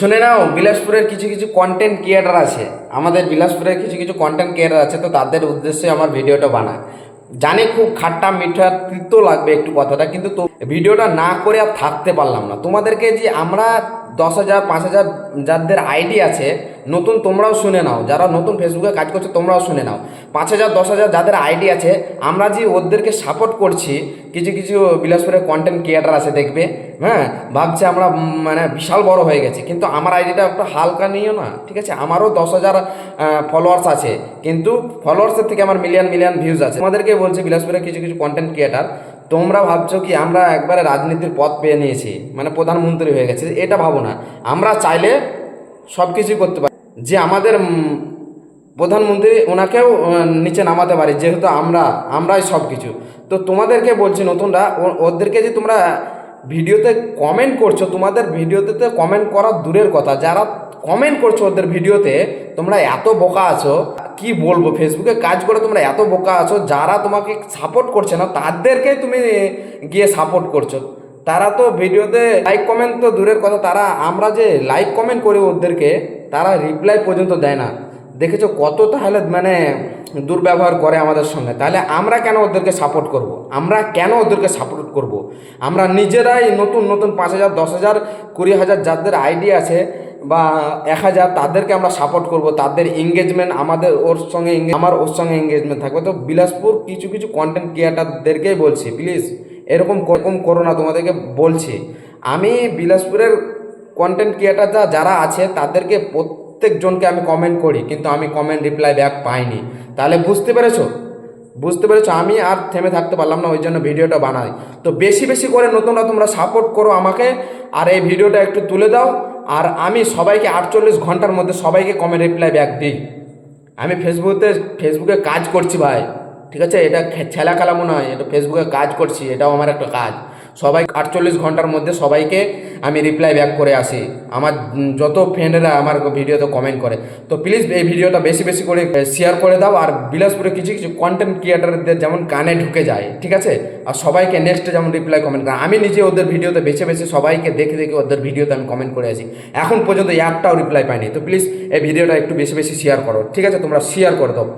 শুনে নাও, বিলাসপুরের কিছু কিছু কন্টেন্ট ক্রিয়েটার আছে, আমাদের বিলাসপুরের কিছু কিছু কন্টেন্ট ক্রিয়েটার আছে, তো তাদের উদ্দেশ্যে আমার ভিডিওটা বানায়। জানি খুব খাট্টা মিঠা তিতো লাগবে একটু কথাটা, কিন্তু তো ভিডিওটা না করে আর থাকতে পারলাম না। তোমাদেরকে যে আমরা 10,000 5,000 যাদের আইডি আছে নতুন, তোমরাও শুনে নাও, যারা নতুন ফেসবুকে কাজ করছে তোমরাও শুনে নাও। 5,000 10,000 যাদের আইডি আছে, আমরা যে ওদেরকে সাপোর্ট করছি, কিছু কিছু বিলাসপুরের কন্টেন্ট ক্রিয়েটার আছে দেখবে, হ্যাঁ, ভাবছে আমরা মানে বিশাল বড় হয়ে গেছি, কিন্তু আমার আইডিটা একটু হালকা নিও না, ঠিক আছে? আমারও 10,000 ফলোয়ার্স আছে, কিন্তু ফলোয়ার্সের থেকে আমার মিলিয়ন মিলিয়ন ভিউজ আছে। তোমাদেরকে বলছি, বিলাসপুরের কিছু কিছু কন্টেন্ট ক্রিয়েটার, তোমরা ভাবছো কি আমরা একবারে রাজনীতির পথ পেয়ে নিয়েছি, মানে প্রধানমন্ত্রী হয়ে গেছে, এটা ভাবো না। আমরা চাইলে সব কিছুই করতে পারি, যে আমাদের প্রধানমন্ত্রী ওনাকেও নিচে নামাতে পারি, যেহেতু আমরাই সব কিছু। তো তোমাদেরকে বলছি নতুনরা, ওদেরকে যে তোমরা ভিডিওতে কমেন্ট করছো, তোমাদের ভিডিওতে তো কমেন্ট করা দূরের কথা, যারা কমেন্ট করছো ওদের ভিডিওতে, তোমরা এত বোকা আছো, কি বলবো, ফেসবুকে কাজ করে তোমরা এত বোকা আছো, যারা তোমাকে সাপোর্ট করছে না তাদেরকে তুমি গিয়ে সাপোর্ট করছো। তারা তো ভিডিওতে লাইক কমেন্ট তো দূরের কথা, তারা আমরা যে লাইক কমেন্ট করি ওদেরকে, তারা রিপ্লাই পর্যন্ত দেয় না। দেখেছো কত তাহলে মানে দুর্ব্যবহার করে আমাদের সঙ্গে। তাহলে আমরা কেন ওদেরকে সাপোর্ট করব? আমরা নিজেরাই নতুন নতুন 5,000 10,000 20,000 যাদের আইডি আছে বা 1,000, তাদেরকে আমরা সাপোর্ট করব, তাদের এঙ্গেজমেন্ট আমাদের ওর সঙ্গে আমার ওর সঙ্গে এঙ্গেজমেন্ট থাকবে। তো বিলাসপুর কিছু কিছু কন্টেন্ট ক্রিয়েটারদেরকেই বলছি, প্লিজ এরকম করো না, তোমাদেরকে বলছি। আমি বিলাসপুরের কন্টেন্ট ক্রিয়েটার যারা আছে তাদেরকে প্রত্যেকজনকে আমি কমেন্ট করি, কিন্তু আমি কমেন্ট রিপ্লাই ব্যাক পাইনি। তাহলে বুঝতে পেরেছো আমি আর থেমে থাকতে পারলাম না, ওই জন্য ভিডিওটা বানাই। তো বেশি বেশি করে নতুনরা তোমরা সাপোর্ট করো আমাকে, আর এই ভিডিওটা একটু তুলে দাও, আর আমি সবাইকে 48 ঘন্টার মধ্যে সবাইকে কমেন্ট রিপ্লাই ব্যাক দিই। আমি ফেসবুকে কাজ করছি ভাই, ঠিক আছে? এটা ছেলা খেলামো নয়, এটা ফেসবুকে কাজ করছি, এটাও আমার একটা কাজ। সবাই 48 ঘন্টার মধ্যে সবাইকে আমি রিপ্লাই ব্যাক করে আসি, আমার যত ফ্রেন্ডরা আমার ভিডিওতে কমেন্ট করে। তো প্লিজ এই ভিডিওটা বেশি বেশি করে শেয়ার করে দাও, আর বিলাসপুরে কিছু কিছু কন্টেন্ট ক্রিয়েটারদের যেমন কানে ঢুকে যায়, ঠিক আছে? আর সবাইকে নেক্সটে যেমন রিপ্লাই কমেন্ট করে, আমি নিজে ওদের ভিডিওতে বেছে বেছে সবাইকে দেখে দেখে ওদের ভিডিওতে আমি কমেন্ট করে আসি, এখন পর্যন্ত একটাও রিপ্লাই পাইনি। তো প্লিজ এই ভিডিওটা একটু বেশি বেশি শেয়ার করো, ঠিক আছে? তোমরা শেয়ার করে দাও।